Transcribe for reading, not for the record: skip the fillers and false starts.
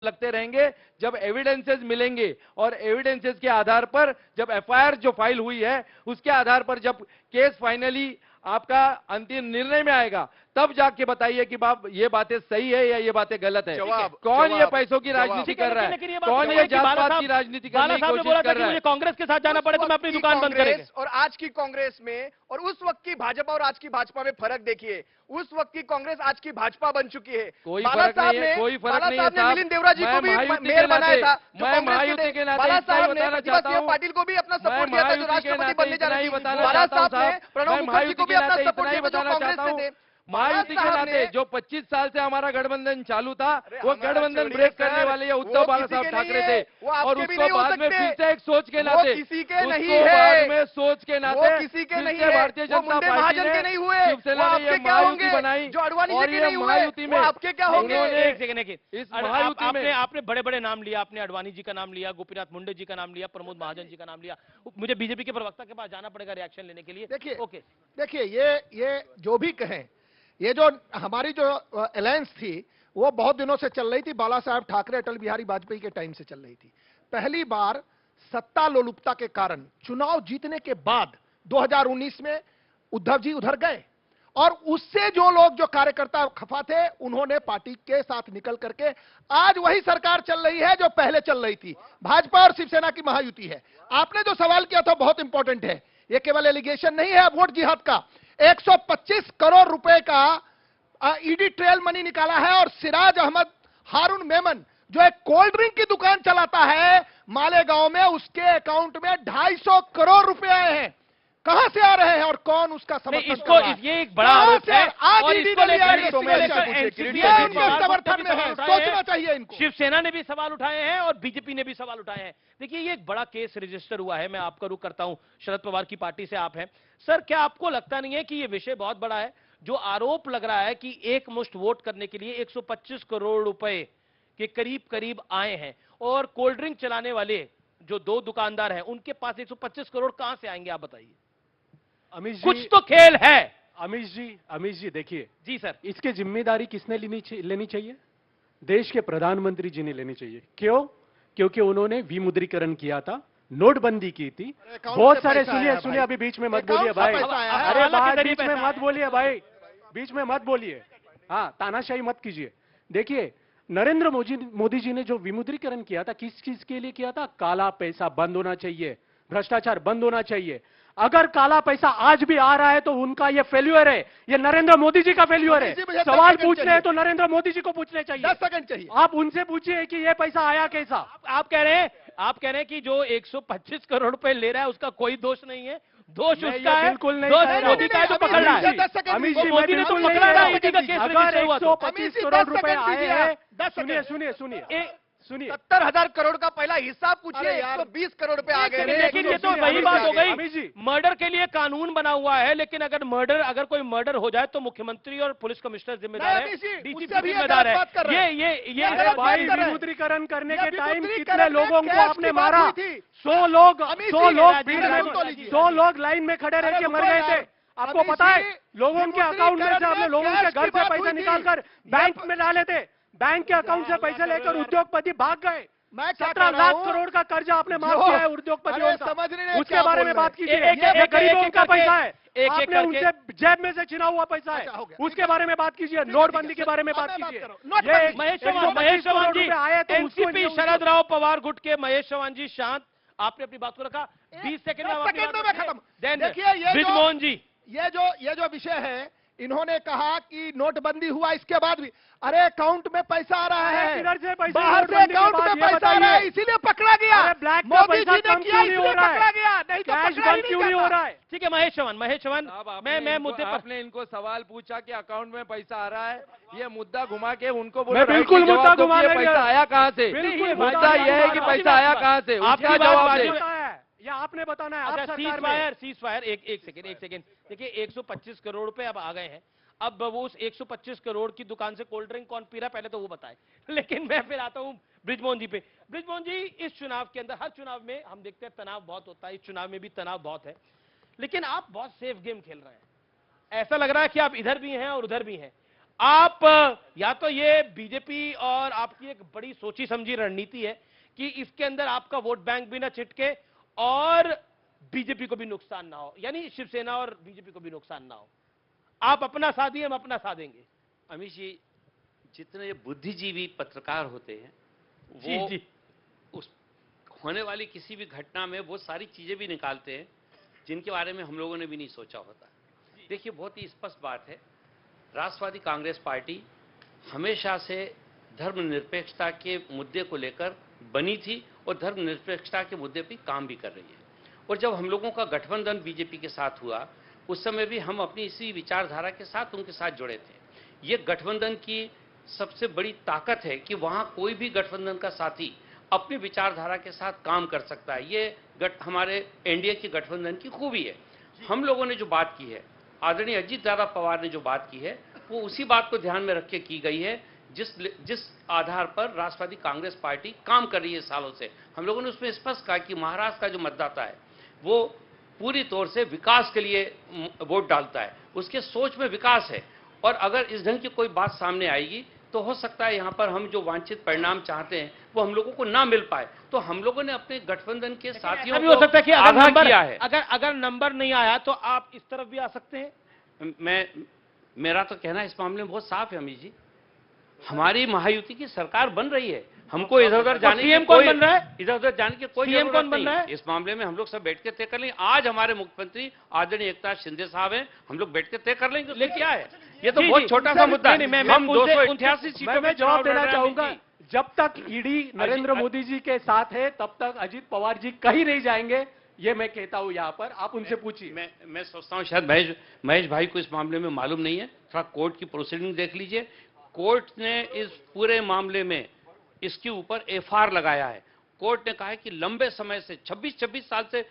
लगते रहेंगे जब एविडेंसेस मिलेंगे, और एविडेंसेस के आधार पर जब एफआईआर जो फाइल हुई है उसके आधार पर जब केस फाइनली आपका अंतिम निर्णय में आएगा, तब जाके बताइए कि बाप ये बातें सही है या ये बातें गलत है। कौन ये पैसों की राजनीति कर रहा है, कौन ये जात पात की राजनीति करने की कोशिश कर रहा है। कांग्रेस के साथ जाना पड़े तो मैं अपनी दुकान बंद करेंगे। और आज की कांग्रेस में और उस वक्त की भाजपा और आज की भाजपा में फर्क देखिए। उस वक्त की कांग्रेस आज की भाजपा बन चुकी है। कोई फर्क नहीं है, कोई फर्क नहीं है साहब। मिलिंद देवरा जी को भी मेयर बनाया था, मैं महायुति के नाते बताना चाहता हूं, पाटिल को भी अपना सपोर्ट दिया था जो राष्ट्रपति बनने जा रहे थे। बाला साहब ने प्रणब मुखर्जी को भी अपना सपोर्ट दिया था जो कांग्रेस से थे। महायुति के नाते जो 25 साल से हमारा गठबंधन चालू था, वो गठबंधन ब्रेक करने वाले ये उद्धव बाला साहब ठाकरे थे, और उसको बाद में फिर से एक सोच के नाते, किसी के नहीं है, बाद में सोच के नाते किसी के नहीं है, भारतीय जनता पार्टी ने नहीं हुए, शिवसेना ने ये महायुति बनाई, जो अडवाणी और ये महायुति में आपके क्या होंगे। इस महायुति में आपने बड़े बड़े नाम लिया, आपने अडवाणी जी का नाम लिया, गोपीनाथ मुंडे जी का नाम लिया, प्रमोद महाजन जी का नाम लिया। मुझे बीजेपी के प्रवक्ता के पास जाना पड़ेगा रिएक्शन लेने के लिए। देखिए ये जो भी कहें, ये जो हमारी जो अलायंस थी वो बहुत दिनों से चल रही थी, बाला साहब ठाकरे अटल बिहारी वाजपेयी के टाइम से चल रही थी। पहली बार सत्ता लोलुपता के कारण चुनाव जीतने के बाद 2019 में उद्धव जी उधर गए, और उससे जो लोग जो कार्यकर्ता खफा थे उन्होंने पार्टी के साथ निकल करके आज वही सरकार चल रही है जो पहले चल रही थी। भाजपा और शिवसेना की महायुति है। आपने जो सवाल किया था बहुत इंपॉर्टेंट है, यह केवल एलिगेशन नहीं है वोट जिहाद का। 125 करोड़ रुपए का ईडी ट्रेल मनी निकाला है, और सिराज अहमद हारून मेमन जो एक कोल्ड ड्रिंक की दुकान चलाता है मालेगांव में, उसके अकाउंट में 250 करोड़ रुपए आए हैं। कहां से आ रहे हैं और कौन उसका समर्थन कर रहा है? ये एक बड़ा आरोप है, आज और ईडी इसको लेकर समर्थन में है, सोचना चाहिए इनको। शिवसेना ने भी सवाल उठाए हैं और बीजेपी ने भी सवाल उठाए हैं। देखिए ये एक बड़ा केस रजिस्टर हुआ है। मैं आपका रुख करता हूं, शरद पवार की पार्टी से आप हैं सर, क्या आपको लगता नहीं है कि ये विषय बहुत बड़ा है? जो आरोप लग रहा है कि एक मुश्त वोट करने के लिए 125 करोड़ रुपए के करीब करीब आए हैं, और कोल्ड ड्रिंक चलाने वाले जो दो दुकानदार हैं उनके पास 125 करोड़ कहां से आएंगे, आप बताइए। अमीश जी, कुछ तो खेल है। अमीश जी देखिए जी सर, इसकी जिम्मेदारी किसने लेनी चाहिए? देश के प्रधानमंत्री जी ने लेनी चाहिए। क्यों? क्योंकि उन्होंने विमुद्रीकरण किया था, नोटबंदी की थी। बहुत सारे सुनिए अभी बीच में मत बोलिए भाई, अरे बीच में मत बोलिए भाई, बीच में मत बोलिए, हाँ तानाशाही मत कीजिए। देखिए नरेंद्र मोदी जी ने जो विमुद्रीकरण किया था, किस चीज के लिए किया था? काला पैसा बंद होना चाहिए, भ्रष्टाचार बंद होना चाहिए। अगर काला पैसा आज भी आ रहा है तो उनका ये फेल्यूर है, ये नरेंद्र मोदी जी का फेल्यूर है। सवाल पूछने हैं तो नरेंद्र मोदी जी को पूछने चाहिए। 10 सेकंड चाहिए। आप उनसे पूछिए कि ये पैसा आया कैसा। आप कह रहे हैं कि जो 125 करोड़ रुपए ले रहा है उसका कोई दोष नहीं है, दोष उसका है। बिल्कुल नहीं, दोष मोदी का है तो पकड़ रहा है। अमीश जी मोदी ने तो पकड़ा रहा है, ईडी का केस रजिस्टर हुआ तो। 125 करोड़ रुपए आए हैं। सुनिए 70,000 करोड़ का पहला हिसाब पूछिए, 120 करोड़ रुपए आ गए। लेकिन ये तो वही बात हो गई, मर्डर के लिए कानून बना हुआ है, लेकिन अगर कोई मर्डर हो जाए तो मुख्यमंत्री और पुलिस कमिश्नर जिम्मेदार है, डीजीपी जिम्मेदार है। ये विमुद्रीकरण करने के टाइम कितने लोगों को आपने मारा? 100 लोग भीड़ में, 100 लोग लाइन में खड़े रह के मर गए थे। आपको पता है? लोगों के अकाउंट में से आपने लोगों के घर से पैसे निकालकर बैंक में डाले थे, बैंक के अकाउंट से पैसे लेकर उद्योगपति भाग गए। 17 लाख करोड़ का कर्जा आपने माफ किया है उद्योगपतियों का, उसके बारे में बात कीजिए। ये गरीबों का पैसा है, आपने उनसे जेब में से छिना हुआ पैसा है, उसके बारे में बात कीजिए। नोटबंदी के बारे में बात कीजिए। महेश चौहान जी आए तो एनसीपी शरद राव पवार गुट के महेश चौहान जी शांत, आपने अपनी बात को रखा। 20 सेकंड में खत्म। देखिए ब्रिजमोहन जी, ये जो विषय है, इन्होंने कहा कि नोटबंदी हुआ इसके बाद भी, अरे अकाउंट में पैसा आ रहा है, इधर से पैसा, बाहर से अकाउंट में पैसा आ रहा है, इसीलिए पकड़ा गया। मोदी जी ने किया इसलिए पकड़ा गया, नहीं तो पकड़ा ही नहीं हो रहा है। ठीक है महेश चौहान, मैं मुद्दे पर, आपने इनको सवाल पूछा कि अकाउंट में पैसा आ रहा है, ये मुद्दा घुमा के उनको बोलो। मैं बिल्कुल मुद्दा घुमा, पैसा आया कहाँ से? मुद्दा यह है कि पैसा आया कहाँ से, उसका जवाब दे। या आपने बताना है। अच्छा सीज फायर, एक सेकेंड। देखिए 125 करोड़ रुपए अब आ गए हैं। अब वो उस 125 करोड़ की दुकान से कोल्ड ड्रिंक कौन पी रहा है पहले तो वो बताए। लेकिन मैं फिर आता हूं ब्रिजमोहन जी पे। ब्रिजमोहन जी, इस चुनाव के अंदर, हर चुनाव में हम देखते हैं तनाव बहुत होता है, इस चुनाव में भी तनाव बहुत है, लेकिन आप बहुत सेफ गेम खेल रहे हैं। ऐसा लग रहा है कि आप इधर भी हैं और उधर भी हैं। आप या तो ये बीजेपी और आपकी एक बड़ी सोची समझी रणनीति है कि इसके अंदर आपका वोट बैंक भी ना छिटके और बीजेपी को भी नुकसान ना हो, यानी शिवसेना और बीजेपी को भी नुकसान ना हो। आप अपना साथ दिए, हम अपना साथ देंगे। अमित जी, जितने बुद्धिजीवी पत्रकार होते हैं जी वो जी उस होने वाली किसी भी घटना में वो सारी चीजें भी निकालते हैं जिनके बारे में हम लोगों ने भी नहीं सोचा होता। देखिए, बहुत ही स्पष्ट बात है, राष्ट्रवादी कांग्रेस पार्टी हमेशा से धर्मनिरपेक्षता के मुद्दे को लेकर बनी थी और धर्मनिरपेक्षता के मुद्दे पर काम भी कर रही है। और जब हम लोगों का गठबंधन बीजेपी के साथ हुआ, उस समय भी हम अपनी इसी विचारधारा के साथ उनके साथ जुड़े थे। ये गठबंधन की सबसे बड़ी ताकत है कि वहां कोई भी गठबंधन का साथी अपनी विचारधारा के साथ काम कर सकता है। ये हमारे एनडीए की गठबंधन की खूबी है। हम लोगों ने जो बात की है, आदरणीय अजीत दादा पवार ने जो बात की है, वो उसी बात को ध्यान में रख के की गई है जिस आधार पर राष्ट्रवादी कांग्रेस पार्टी काम कर रही है सालों से। हम लोगों ने उसमें स्पष्ट कहा कि महाराष्ट्र का जो मतदाता है वो पूरी तौर से विकास के लिए वोट डालता है, उसके सोच में विकास है। और अगर इस ढंग की कोई बात सामने आएगी तो हो सकता है यहाँ पर हम जो वांछित परिणाम चाहते हैं वो हम लोगों को ना मिल पाए। तो हम लोगों ने अपने गठबंधन के साथियों भी हो सकता है कि अगर आगाह नंबर किया है। अगर नंबर नहीं आया तो आप इस तरफ भी आ सकते हैं। मेरा तो कहना इस मामले में बहुत साफ है अमित जी, हमारी महायुति की सरकार बन रही है, हमको इधर उधर जाने सीएम कौन बन रहा है? इधर उधर जाने की कोई सीएम जरूरत कौन बन नहीं। रहा है? इस मामले में हम लोग सब बैठ के तय कर लेंगे। आज हमारे मुख्यमंत्री आदरणीय एकनाथ शिंदे साहब हैं, हम लोग बैठ के तय कर लेंगे उसमें क्या है। ये तो जी, बहुत जी, छोटा सर, सा मुद्दा नहीं, है। मैं हम 288 सीटों मैं जवाब देना चुनाव लड़ रहे हैं, चाहूंगा, अमित जी। जब तक ईडी नरेंद्र मोदी जी के साथ है तब तक अजीत पवार जी कहीं नहीं जाएंगे, ये मैं कहता हूं। यहाँ पर आप उनसे पूछिए। मैं सोचता हूं शायद महेश भाई को इस मामले में मालूम नहीं है, थोड़ा कोर्ट की प्रोसीडिंग देख लीजिए। कोर्ट ने इस पूरे मामले में इसके ऊपर एफआईआर लगाया है। कोर्ट ने कहा है कि लंबे समय से 26 साल से